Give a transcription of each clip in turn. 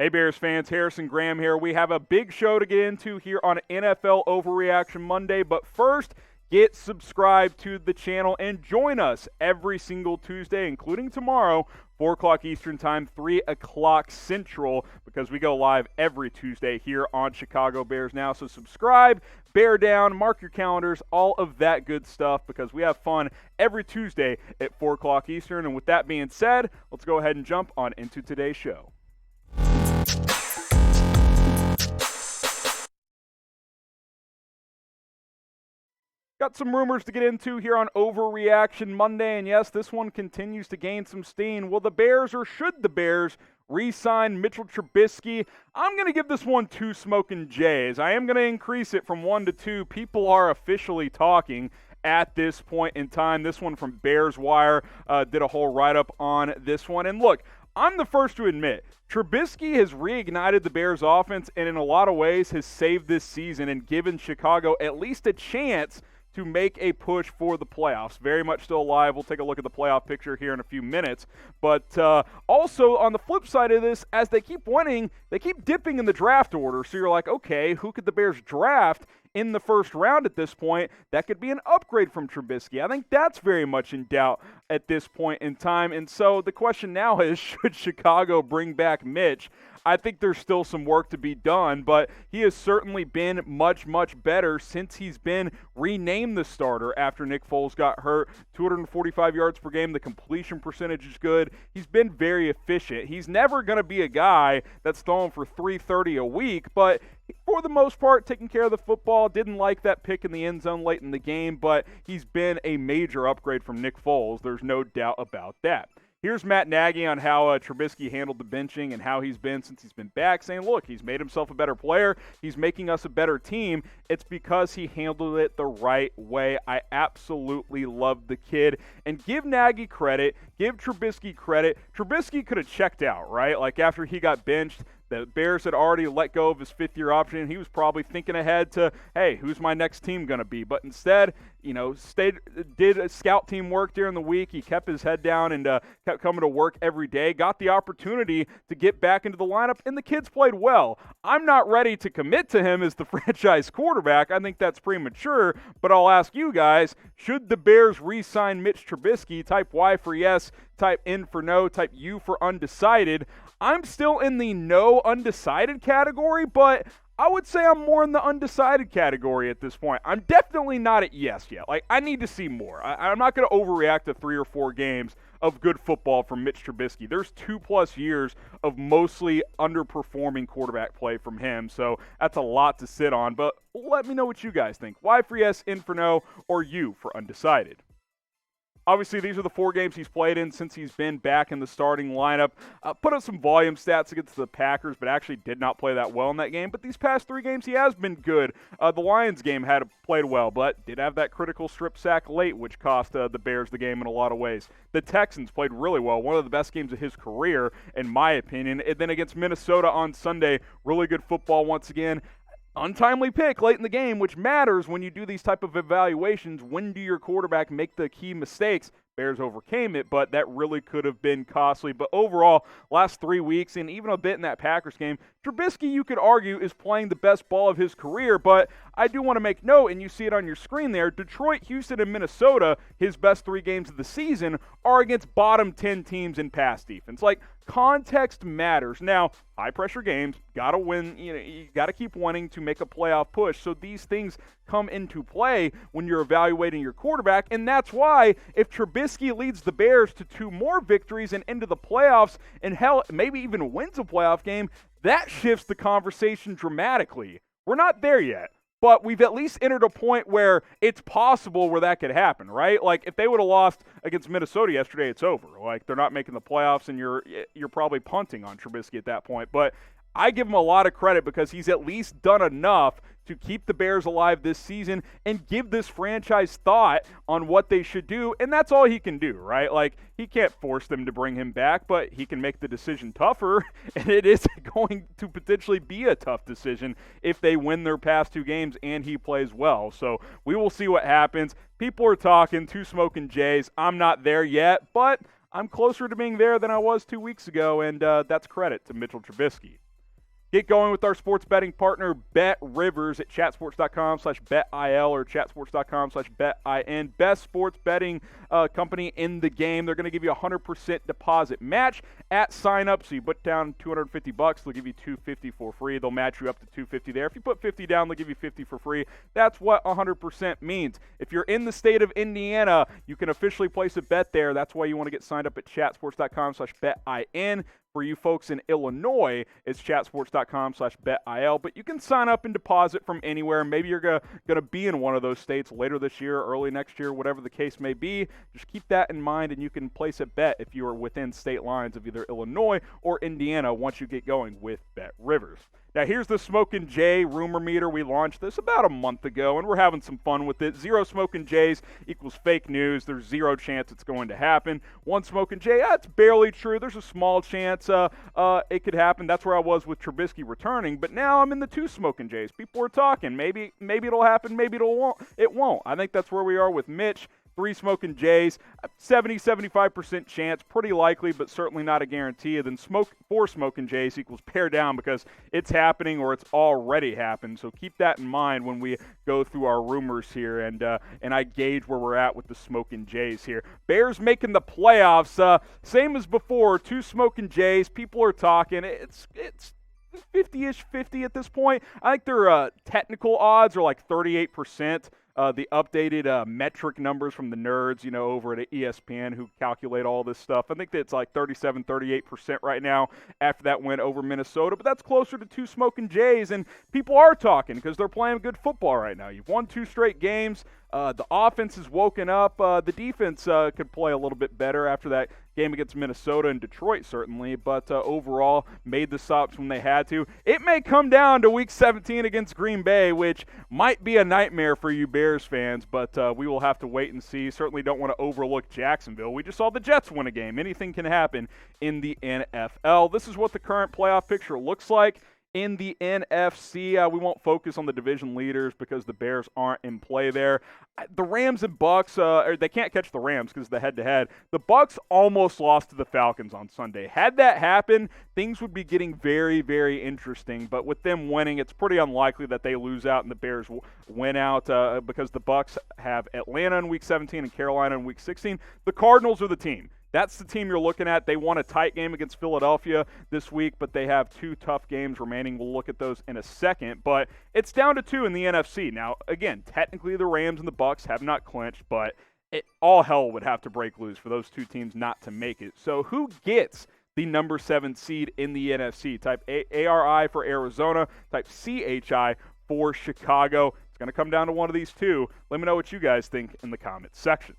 Hey Bears fans, Harrison Graham here. We have a big show to get into here on NFL Overreaction Monday, but first, get subscribed to the channel and join us every single Tuesday, including tomorrow, 4 o'clock Eastern Time, 3 o'clock Central, because we go live every Tuesday here on Chicago Bears Now. So subscribe, bear down, mark your calendars, all of that good stuff, because we have fun every Tuesday at 4 o'clock Eastern. And with that being said, let's go ahead and jump on into today's show. Got some rumors to get into here on Overreaction Monday, and yes, this one continues to gain some steam. Will the Bears, or should the Bears, re-sign Mitchell Trubisky? I'm going to give this one 2 smoking J's. I am going to increase it from 1 to 2. People are officially talking at this point in time. This one from Bears Wire did a whole write-up on this one. And look, I'm the first to admit, Trubisky has reignited the Bears offense and in a lot of ways has saved this season and given Chicago at least a chance to make a push for the playoffs. Very much still alive. We'll take a look at the playoff picture here in a few minutes. But also, on the flip side of this, as they keep winning, they keep dipping in the draft order. So you're like, okay, who could the Bears draft in the first round at this point? That could be an upgrade from Trubisky. I think that's very much in doubt at this point in time. And so the question now is, should Chicago bring back Mitch? I think there's still some work to be done, but he has certainly been much, much better since he's been renamed the starter after Nick Foles got hurt. 245 yards per game. The completion percentage is good. He's been very efficient. He's never going to be a guy that's throwing for 330 a week, but for the most part, taking care of the football. Didn't like that pick in the end zone late in the game, but he's been a major upgrade from Nick Foles. There's no doubt about that. Here's Matt Nagy on how Trubisky handled the benching and how he's been since he's been back, saying, look, he's made himself a better player. He's making us a better team. It's because he handled it the right way. I absolutely love the kid. And give Nagy credit. Give Trubisky credit. Trubisky could have checked out, right? Like after he got benched, the Bears had already let go of his fifth-year option, and he was probably thinking ahead to, hey, who's my next team going to be? But instead, did a scout team work during the week. He kept his head down and kept coming to work every day, got the opportunity to get back into the lineup, and the kids played well. I'm not ready to commit to him as the franchise quarterback. I think that's premature, but I'll ask you guys, should the Bears re-sign Mitch Trubisky? Type Y for yes, type N for no, type U for undecided. I'm still in the no undecided category, but I would say I'm more in the undecided category at this point. I'm definitely not at yes yet. Like, I need to see more. I'm not going to overreact to 3 or 4 games of good football from Mitch Trubisky. There's 2+ years of mostly underperforming quarterback play from him, so that's a lot to sit on. But let me know what you guys think. Y for yes, N for no, or U for undecided. Obviously, these are the 4 games he's played in since he's been back in the starting lineup. Put up some volume stats against the Packers, but actually did not play that well in that game. But these past 3 games, he has been good. The Lions game had played well, but did have that critical strip sack late, which cost the Bears the game in a lot of ways. The Texans played really well, one of the best games of his career, in my opinion. And then against Minnesota on Sunday, really good football once again. Untimely pick late in the game, which matters when you do these type of evaluations. When do your quarterback make the key mistakes? Bears overcame it, but that really could have been costly. But overall, last 3 weeks, and even a bit in that Packers game, Trubisky, you could argue, is playing the best ball of his career. But I do want to make note, and you see it on your screen there, Detroit, Houston, and Minnesota, his best 3 games of the season, are against bottom 10 teams in pass defense. Like, context matters. Now, high-pressure games, got to win. You got to keep wanting to make a playoff push. So these things come into play when you're evaluating your quarterback, and that's why if Trubisky leads the Bears to 2 more victories and into the playoffs, and hell, maybe even wins a playoff game, that shifts the conversation dramatically. We're not there yet, but we've at least entered a point where it's possible where that could happen, right? Like, if they would have lost against Minnesota yesterday, it's over. Like, they're not making the playoffs, and you're probably punting on Trubisky at that point. But I give him a lot of credit because he's at least done enough to keep the Bears alive this season and give this franchise thought on what they should do, and that's all he can do, right? Like, he can't force them to bring him back, but he can make the decision tougher, and it is going to potentially be a tough decision if they win their past 2 games and he plays well. So we will see what happens. People are talking 2 smoking Jays. I'm not there yet, but I'm closer to being there than I was 2 weeks ago, and that's credit to Mitchell Trubisky. Get going with our sports betting partner, Bet Rivers, at chatsports.com/betil or chatsports.com/betin. Best sports betting company in the game. They're going to give you a 100% deposit match at sign up. So you put down $250, they'll give you $250 for free. They'll match you up to $250 there. If you put $50 down, they'll give you $50 for free. That's what 100% means. If you're in the state of Indiana, you can officially place a bet there. That's why you want to get signed up at chatsports.com/betin. For you folks in Illinois, it's chatsports.com/betil. But you can sign up and deposit from anywhere. Maybe you're going to be in one of those states later this year, early next year, whatever the case may be. Just keep that in mind, and you can place a bet if you are within state lines of either Illinois or Indiana once you get going with Bet Rivers. Now, here's the Smokin' Jay rumor meter. We launched this about a month ago, and we're having some fun with it. 0 Smokin' Jays equals fake news. There's 0 chance it's going to happen. 1 Smokin' Jay, that's barely true. There's a small chance it could happen. That's where I was with Trubisky returning. But now I'm in the 2 Smokin' Jays. People are talking. Maybe it'll happen. Maybe it won't. I think that's where we are with Mitch. 3 Smokin' Jays, 70-75% chance, pretty likely, but certainly not a guarantee. And then 4 Smokin' Jays equals pair down because it's happening or it's already happened. So keep that in mind when we go through our rumors here and I gauge where we're at with the Smokin' Jays here. Bears making the playoffs, same as before. 2 Smokin' Jays. People are talking. It's 50-ish 50 at this point. I think their technical odds are like 38%. The updated metric numbers from the nerds, over at ESPN who calculate all this stuff. I think that it's like 37-38% right now after that win over Minnesota, but that's closer to 2 Smokin' Jays, and people are talking because they're playing good football right now. You've won 2 straight games. The offense is woken up. The defense could play a little bit better after that game against Minnesota and Detroit, certainly, but overall made the stops when they had to. It may come down to Week 17 against Green Bay, which might be a nightmare for you Bears fans, but we will have to wait and see. Certainly don't want to overlook Jacksonville. We just saw the Jets win a game. Anything can happen in the NFL. This is what the current playoff picture looks like. In the NFC, we won't focus on the division leaders because the Bears aren't in play there. The Rams and Bucks, they can't catch the Rams because of the head-to-head. The Bucks almost lost to the Falcons on Sunday. Had that happen, things would be getting very, very interesting. But with them winning, it's pretty unlikely that they lose out and the Bears win out because the Bucks have Atlanta in Week 17 and Carolina in Week 16. The Cardinals are the team. That's the team you're looking at. They won a tight game against Philadelphia this week, but they have 2 tough games remaining. We'll look at those in a second, but it's down to 2 in the NFC. Now, again, technically the Rams and the Bucks have not clinched, but all hell would have to break loose for those 2 teams not to make it. So who gets the number 7 seed in the NFC? Type ARI for Arizona, type CHI for Chicago. It's going to come down to one of these 2. Let me know what you guys think in the comments section.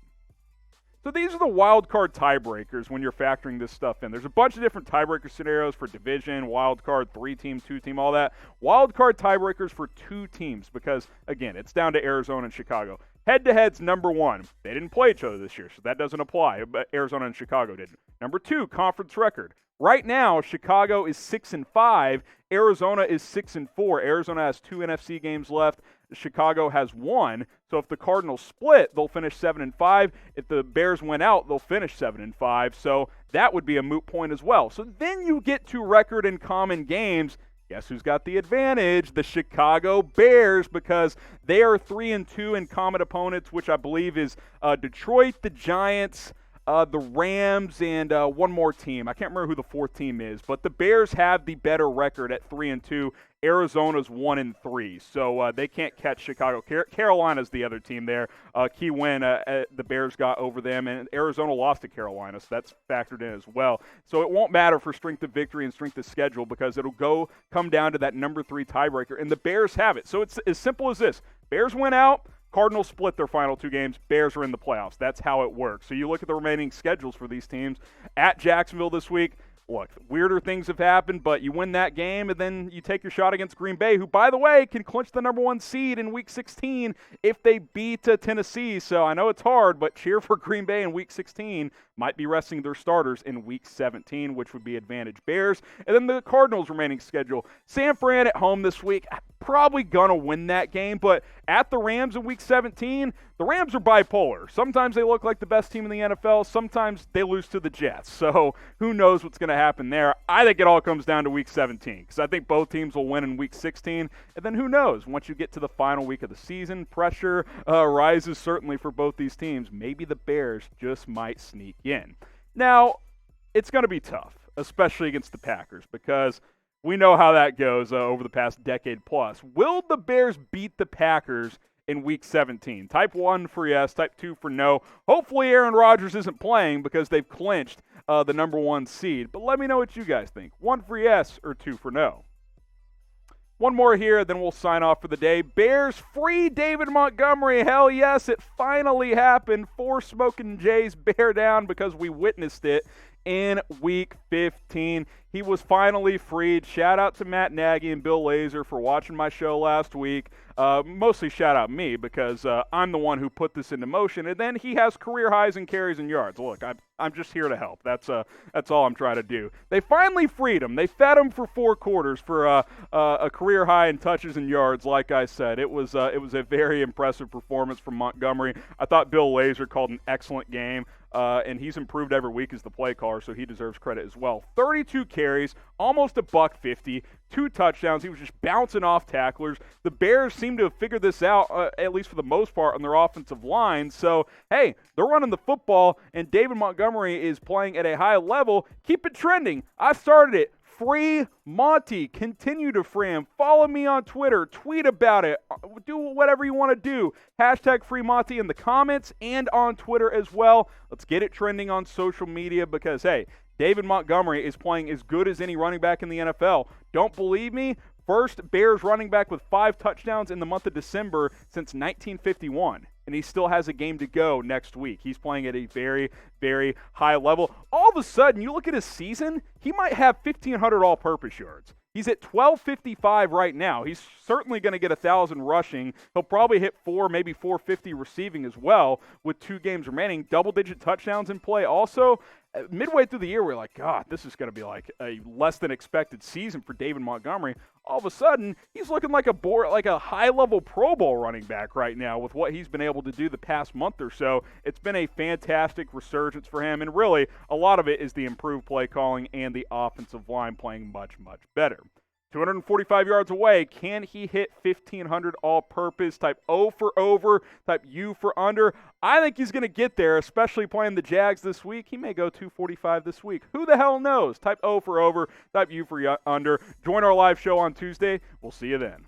So these are the wild card tiebreakers when you're factoring this stuff in. There's a bunch of different tiebreaker scenarios for division, wild card, 3-team, 2-team, all that. Wild card tiebreakers for 2 teams because, again, it's down to Arizona and Chicago. Head-to-head's number 1. They didn't play each other this year, so that doesn't apply, but Arizona and Chicago didn't. Number 2, conference record. Right now, Chicago is 6-5. Arizona is 6-4. Arizona has 2 NFC games left. Chicago has 1. So if the Cardinals split, they'll finish 7-5. If the Bears win out, they'll finish 7-5. So that would be a moot point as well. So then you get to record in common games. Guess who's got the advantage? The Chicago Bears, because they are 3-2 in common opponents, which I believe is Detroit, the Giants, the Rams, and one more team. I can't remember who the 4th team is, but the Bears have the better record at 3-2. Arizona's 1-3, so they can't catch Chicago. Carolina's the other team there. Key win the Bears got over them, and Arizona lost to Carolina, so that's factored in as well. So it won't matter for strength of victory and strength of schedule because it'll come down to that number 3 tiebreaker, and the Bears have it. So it's as simple as this. Bears win out. Cardinals split their final 2 games. Bears are in the playoffs. That's how it works. So you look at the remaining schedules for these teams. At Jacksonville this week, look, weirder things have happened, but you win that game, and then you take your shot against Green Bay, who, by the way, can clinch the number 1 seed in Week 16 if they beat Tennessee. So I know it's hard, but cheer for Green Bay in Week 16. Might be resting their starters in Week 17, which would be advantage Bears. And then the Cardinals' remaining schedule. San Fran at home this week. probably going to win that game, but at the Rams in Week 17, the Rams are bipolar. Sometimes they look like the best team in the NFL. Sometimes they lose to the Jets. So who knows what's going to happen there. I think it all comes down to Week 17 because I think both teams will win in Week 16. And then who knows? Once you get to the final week of the season, pressure rises certainly for both these teams. Maybe the Bears just might sneak in. Now, it's going to be tough, especially against the Packers, because we know how that goes over the past decade plus. Will the Bears beat the Packers in Week 17? Type 1 for yes, type 2 for no. Hopefully Aaron Rodgers isn't playing because they've clinched the number 1 seed. But let me know what you guys think. 1 for yes or 2 for no. One more here, then we'll sign off for the day. Bears free David Montgomery. Hell yes, it finally happened. 4 Smokin' Jays bear down because we witnessed it in Week 15. He was finally freed. Shout out to Matt Nagy and Bill Lazor for watching my show last week. Mostly shout out me because I'm the one who put this into motion. And then he has career highs in carries and yards. Look, I'm just here to help. That's all I'm trying to do. They finally freed him. They fed him for 4 quarters for a career high in touches and yards. Like I said, it was a very impressive performance from Montgomery. I thought Bill Lazor called an excellent game. And he's improved every week as the play caller, so he deserves credit as well. 32 carries, almost $150, 2 touchdowns. He was just bouncing off tacklers. The Bears seem to have figured this out, at least for the most part, on their offensive line. So, hey, they're running the football, and David Montgomery is playing at a high level. Keep it trending. I started it. Free Monty. Continue to free him. Follow me on Twitter. Tweet about it. Do whatever you want to do. Hashtag Free Monty in the comments and on Twitter as well. Let's get it trending on social media because, hey, David Montgomery is playing as good as any running back in the NFL. Don't believe me? First Bears running back with 5 touchdowns in the month of December since 1951. And he still has a game to go next week. He's playing at a very, very high level. All of a sudden, you look at his season, he might have 1,500 all-purpose yards. He's at 1,255 right now. He's certainly going to get 1,000 rushing. He'll probably hit 4, maybe 450 receiving as well with 2 games remaining. Double-digit touchdowns in play also. Midway through the year, we're like, God, this is going to be like a less-than-expected season for David Montgomery. All of a sudden, he's looking like a high-level Pro Bowl running back right now with what he's been able to do the past month or so. It's been a fantastic resurgence for him, and really, a lot of it is the improved play calling and the offensive line playing much, much better. 245 yards away. Can he hit 1,500 all-purpose? Type O for over, type U for under. I think he's going to get there, especially playing the Jags this week. He may go 245 this week. Who the hell knows? Type O for over, type U for under. Join our live show on Tuesday. We'll see you then.